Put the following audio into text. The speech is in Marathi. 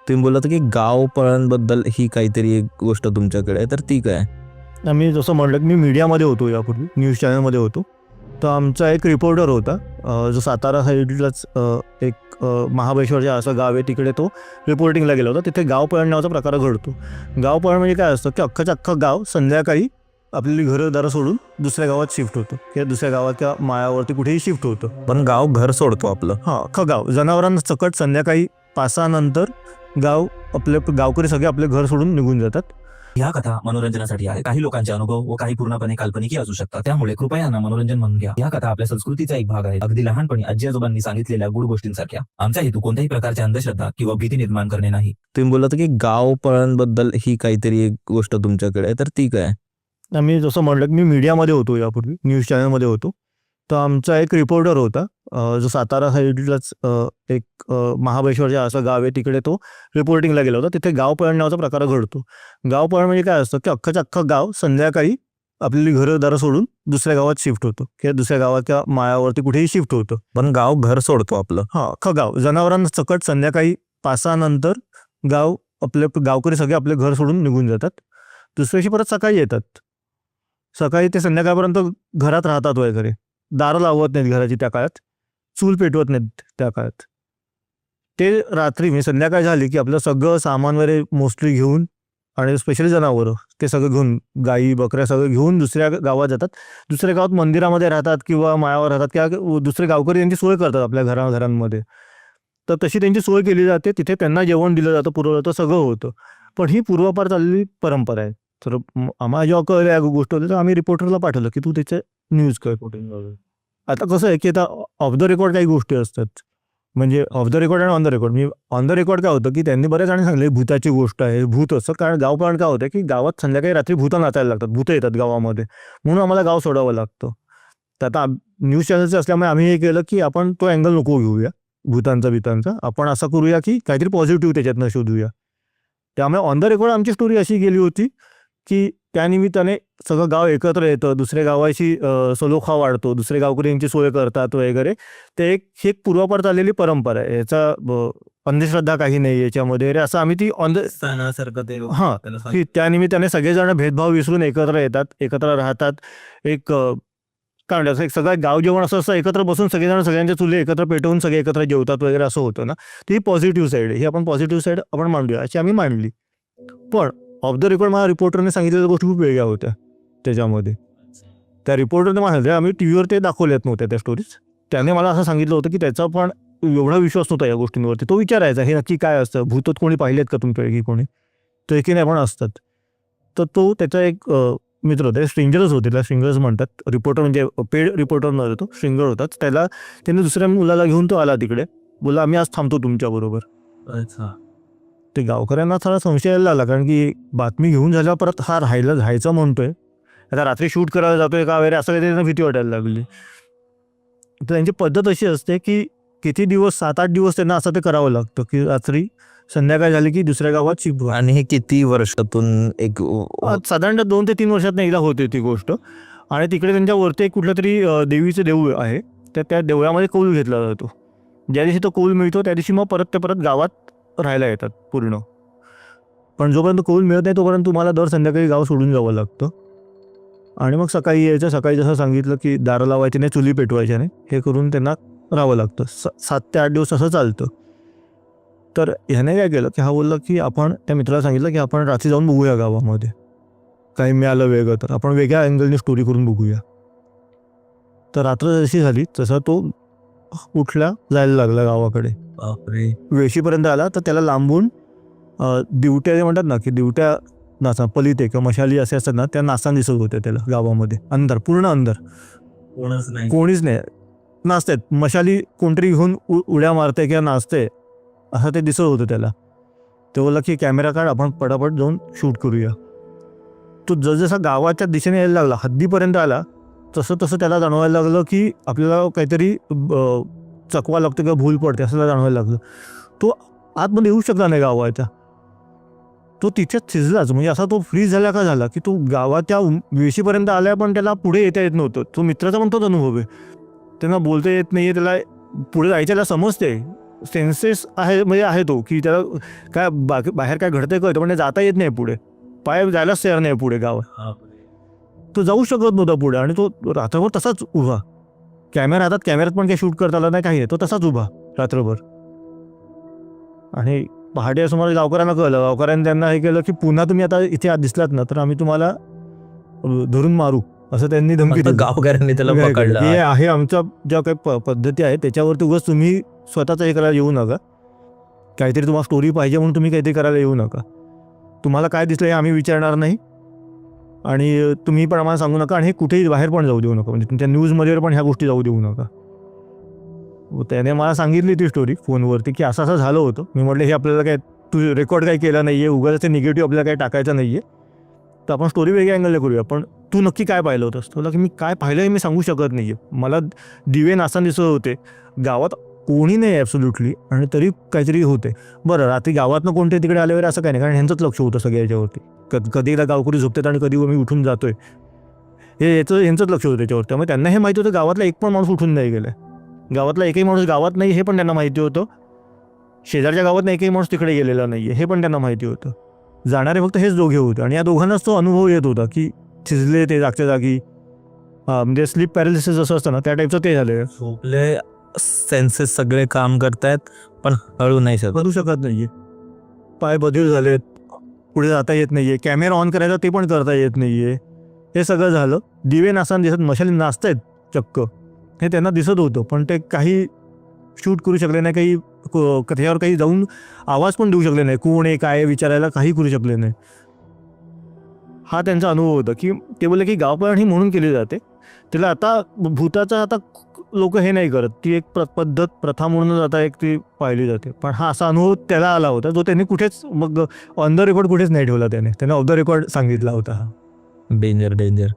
तुम्ही बोललात की गाव पळणबद्दल ही काहीतरी एक गोष्ट तुमच्याकडे आहे, तर ती काय? मी जसं म्हटलं की मी मीडियामध्ये होतो, यापूर्वी न्यूज चॅनलमध्ये होतो. तर आमचा एक रिपोर्टर होता, जो सातारा साईडलाच एक महाबळेश्वरचे असं गाव आहे, तिकडे तो रिपोर्टिंगला गेला होता. तिथे गाव पळण नावाचा प्रकार घडतो. गाव पळण म्हणजे काय असतं की अख्खंच्या अख्खं गाव संध्याकाळी आपली घरदारं सोडून दुसऱ्या गावात शिफ्ट होतं किंवा दुसऱ्या गावात किंवा माळावरती कुठेही शिफ्ट होतं. पण गाव घर सोडतो आपलं. अख्खं गाव जनावरांना सकट संध्याकाळी 5-6 नंतर गाव आपले गावकरी सगळे आपले घर सोडून निघून जातात. ह्या कथा मनोरंजनासाठी आहे. काही लोकांचे अनुभव व काही पूर्णपणे काल्पनिक असू शकतात. त्यामुळे कृपया यांना मनोरंजन म्हणून घ्या. या कथा आपल्या संस्कृतीचा एक भाग आहे. अगदी लहानपणी आजी आजोबांनी सांगितलेल्या गुड गोष्टींसारख्या. आमचा हेतू कोणत्याही प्रकारच्या अंधश्रद्धा किंवा भीती निर्माण करणे नाही. तुम्ही बोललात की गाव पळणबद्दल ही काहीतरी एक गोष्ट तुमच्याकडे आहे, तर ती काय? मी जसं म्हटलं की मी मीडियामध्ये होतो, यापूर्वी न्यूज चॅनलमध्ये होतो. तर आमचा एक रिपोर्टर होता, जो सातारा साईडलाच एक महाबळेश्वरचे असं गाव आहे, तिकडे तो रिपोर्टिंगला गेला होता. तिथे गाव पळण नावाचा प्रकार घडतो. गाव पळण म्हणजे काय असतं की अख्खंच्या अख्खं गाव संध्याकाळी आपली घरदारं सोडून दुसऱ्या गावात शिफ्ट होतं किंवा दुसऱ्या गावात किंवा माळावरती कुठेही शिफ्ट होतं. पण गाव घर सोडतो आपलं. अख्खं गाव जनावरांना सकट संध्याकाळी 5-6 नंतर गाव आपले गावकरी सगळे आपले घर सोडून निघून जातात. दुसऱ्या दिवशी परत सकाळी येतात. सकाळी ते संध्याकाळपर्यंत घरात राहतात वगैरे. दारं लावत नाहीत घराची त्या काळात, चूल पेटवत नाहीत त्या काळात. ते रात्री म्हणजे संध्याकाळ झाली की आपलं सगळं सामान वगैरे मोस्टली घेऊन आणि स्पेशली जनावरं ते सगळं घेऊन, गाई बकऱ्या सगळं घेऊन दुसऱ्या गावात जातात. दुसऱ्या गावात मंदिरामध्ये राहतात किंवा माळावर राहतात किंवा दुसरे गावकरी त्यांची सोय करतात आपल्या घरांमध्ये. तर तशी त्यांची सोय केली जाते. तिथे त्यांना जेवण दिलं जातं, पुरवलं जातं, सगळं होतं. पण ही पूर्वापार चाललेली परंपरा आहे. तर आम्हाला जेव्हा कळलं या गोष्ट होती, तर आम्ही रिपोर्टरला पाठवलं की तू त्याचे न्यूज कर रिपोर्टिंग वगैरे. आता कसं आहे की आता ऑफ द रेकॉर्ड काही गोष्टी असतात, म्हणजे ऑफ द रेकॉर्ड आणि on the record. Me on the record काय होतं की त्यांनी बऱ्याच जणांनी सांगले भूताची गोष्ट आहे, भूत असं. कारण गाव पण काय होतं की गावात संध्याकाळी रात्री भूतं नाचायला लागतात, भूतं येतात गावामध्ये, म्हणून आम्हाला गाव सोडावं लागतं. तर आता न्यूज चॅनलचं असल्यामुळे आम्ही हे केलं की आपण तो अँगल नको घेऊया भूतांचा. आपण असं करूया की काहीतरी पॉझिटिव्ह त्याच्यातनं शोधूया. त्यामुळे ऑन द रेकॉर्ड आमची स्टोरी अशी गेली होती की त्यानिमित्ताने सगळं गाव एकत्र येतं, दुसऱ्या गावाची सलोखा वाढतो, दुसरे गावकरी यांची सोय करतात वगैरे. ते एक पूर्वापार चाललेली परंपरा आहे. याचा अंधश्रद्धा काही नाही याच्यामध्ये असं आम्ही ती ऑन द की त्यानिमित्ताने सगळेजण भेदभाव विसरून एकत्र येतात, एकत्र राहतात. एक काय म्हणतात, एक सगळं गाव जेवण असं एकत्र बसून सगळेजण सगळ्यांच्या चुली एकत्र पेटवून सगळे एकत्र जेवतात वगैरे असं होतं ना. ती पॉझिटिव्ह साईड आहे. ही आपण पॉझिटिव्ह साईड आपण मांडूया अशी आम्ही मांडली. पण ऑफ द रेकॉर्ड मला रिपोर्टरने सांगितलेल्या गोष्टी खूप वेगळ्या होत्या त्याच्यामध्ये. त्या रिपोर्टरने मला आम्ही टी व्हीवर ते दाखवल्यात नव्हत्या त्या स्टोरीज. त्याने मला असं सांगितलं होतं की त्याचा पण एवढा विश्वास नव्हता या गोष्टींवरती. तो विचारायचा हे नक्की काय असतं, भूत कोणी पाहिलेत का तुमच्यापैकी कोणी, तर की नाही पण असतात. तर तो त्याचा एक मित्र होता, स्ट्रिंगर्स होते, त्याला स्ट्रिंगर्स म्हणतात. रिपोर्टर म्हणजे पेड रिपोर्टर नव्हता, तो स्ट्रिंगर होता. त्याला त्याने दुसऱ्या मुलाला घेऊन तो आला तिकडे, बोला आम्ही आज थांबतो तुमच्याबरोबर. अच्छा. ते गावकऱ्यांना थोडा संशय यायला लागला, कारण की बातमी घेऊन झाल्यावर परत हा राहायचं म्हणतोय, आता रात्री शूट करायला जातोय का वगैरे असं काही त्यांना भीती वाटायला लागली. तर त्यांची पद्धत अशी असते की किती दिवस, 7-8 दिवस त्यांना असं ते करावं लागतं की रात्री संध्याकाळ झाली की दुसऱ्या गावात शिफ्ट. आणि हे किती वर्षातून एक साधारणतः 2 ते 3 वर्षात एकदा होते ती गोष्ट. आणि तिकडे त्यांच्यावरती एक कुठलं तरी देवीचं देऊळ आहे, तर त्या देवळामध्ये कौल घेतला जातो. ज्या दिवशी तो कौल मिळतो त्या दिवशी मग परत गावात राहायला येतात पूर्ण. पण जोपर्यंत कौल मिळत नाही तोपर्यंत तुम्हाला दर संध्याकाळी गाव सोडून जावं लागतं. आणि मग सकाळी यायचं, सकाळी जसं सांगितलं की दारं लावायची नाही, चुली पेटवायच्या नाही, हे करून त्यांना राहावं लागतं. 7 ते 8 दिवस असं चालतं. तर ह्याने काय केलं की हा बोलला की आपण त्या मित्राला सांगितलं की आपण रात्री जाऊन बघूया गावामध्ये काही मिळालं वेगळं, तर आपण वेगळ्या अँगलने स्टोरी करून बघूया. तर रात्र जशी झाली तसा तो उठला, जायला लागला गावाकडे. बापरे. वेशीपर्यंत आला तर त्याला लांबून दिवट्या जे म्हणतात ना की दिवट्या नाचा पलिते किंवा मशाली असे असतात ना, त्या नाचताना दिसत होत्या त्याला गावामध्ये. अंधार, पूर्ण अंधार, कोणीच नाही, नाचतात मशाली, कोणतरी घेऊन उड्या मारते किंवा नाचते असं ते दिसत होतं त्याला. ते बोलला की कॅमेरा काढ, आपण पटापट जाऊन शूट करूया. तो जसजसा गावाच्या दिशेने यायला लागला, हद्दीपर्यंत आला, तसं त्याला जाणवायला लागलं की आपल्याला काहीतरी चकवा लागतं किंवा भूल पडते असं त्याला जाणवायला लागलं. तो आतमध्ये येऊ शकला नाही गावाच्या. तो तिथेच शिजलाच, म्हणजे असा तो फ्रीज झाला का झाला की तो गावाच्या वेशीपर्यंत आला, पण त्याला पुढे येता येत नव्हतं. तो मित्राचा पण तोच अनुभव आहे, त्यांना बोलता येत नाही आहे, त्याला पुढे जायच्याला समजते सेन्सेस आहे म्हणजे आहे तो की त्याला काय बाहेर काय घडतंय कळतं पण ते जाता येत नाही पुढे, पाय जायलाच तयार नाही पुढे गावात. तो जाऊ शकत नव्हता पुढे आणि तो रात्रभर तसाच उभा. कॅमेरा हातात, कॅमेऱ्यात पण काही शूट करता आला नाही, काही नाही, तो तसाच उभा रात्रभर. आणि पहाटे सुमारे गावकऱ्यांना कळलं. गावकऱ्यांनी त्यांना हे केलं की पुन्हा तुम्ही आता इथे आत दिसलात ना तर आम्ही तुम्हाला धरून मारू, असं त्यांनी धमकी फक्त दिली. गावकऱ्यांनी त्याला हे पकडलं. आहे आमच्या ज्या काही पद्धती आहेत त्याच्यावरती उगाच तुम्ही स्वतःचं हे करायला येऊ नका. काहीतरी तुम्हाला स्टोरी पाहिजे म्हणून तुम्ही काहीतरी करायला येऊ नका. तुम्हाला काय दिसलं हे आम्ही विचारणार नाही आणि तुम्ही पण आम्हाला सांगू नका आणि हे कुठेही बाहेर पण जाऊ देऊ नका, म्हणजे तुमच्या न्यूजमध्ये पण ह्या गोष्टी जाऊ देऊ नका. त्याने मला सांगितली ती स्टोरी फोनवरती की असं असं झालं होतं. मी म्हटलं हे आपल्याला काय, तू रेकॉर्ड काही केला नाही आहे, उगाच ते निगेटिव्ह आपल्याला काही टाकायचं नाही आहे, तर आपण स्टोरी वेगळ्या अँगलने करूया. पण तू नक्की काय पाहिलं होतंस? तुला की मी काय पाहिलं हे मी सांगू शकत नाही आहे. मला दिवे नाचताना दिसत होते, गावात कोणी नाही ॲब्सोल्युटली, आणि तरी काहीतरी होते. बरं, रात्री गावातनं कोणते तिकडे आले वगैरे असं काही नाही, कारण ह्यांचंच लक्ष होतं सगळ्या याच्यावरती. कधी एकदा गावकरी झोपतात आणि कधी मी उठून जातोय, हे यांचंच लक्ष होतं त्याच्यावर. त्यामुळे त्यांना हे माहिती होतं गावातला एक पण माणूस उठून नाही गेला, गावातला एकही माणूस गावात नाही हे पण त्यांना माहिती होतं. शेजारच्या गावात एकही माणूस तिकडे गेलेला नाही आहे हे पण त्यांना माहिती होतं. जाणारे फक्त हेच दोघे होते आणि या दोघांनाच तो अनुभव येत होता की शिजले ते जागच्या जागी. म्हणजे स्लीप पॅरालिसिस असं असतं ना त्या टाईपचं ते झालं. झोपले, सेन्सेस सगळे काम करतायत पण हळू नाही शकत. करू शकत नाही आहे, पाय बधीर झालेत, पुढे जाता येत नाही आहे, कॅमेरा ऑन करायचा ते पण करता येत नाही आहे. हे सगळं झालं. दिवे नाचताना दिसत, मशाली नाचत आहेत चक्क, हे त्यांना दिसत होतं, पण ते काही शूट करू शकले नाही, काही कथेवर काही जाऊन आवाज पण देऊ शकले नाही, कोण आहे काय विचारायला काही करू शकले नाही. हा त्यांचा अनुभव होता की ते बोलले की गावपाळण ही म्हणून केली जाते, त्याला आता भूताचा आता लोक हे नाही करत, ती एक पद्धत प्रथा म्हणूनच आता एक ती पाहिली जाते. पण हा असा अनुभव त्याला आला होता जो त्यांनी कुठेच मग ऑन द रेकॉर्ड कुठेच नाही ठेवला, त्याने ऑफ द रेकॉर्ड सांगितला होता. डेंजर.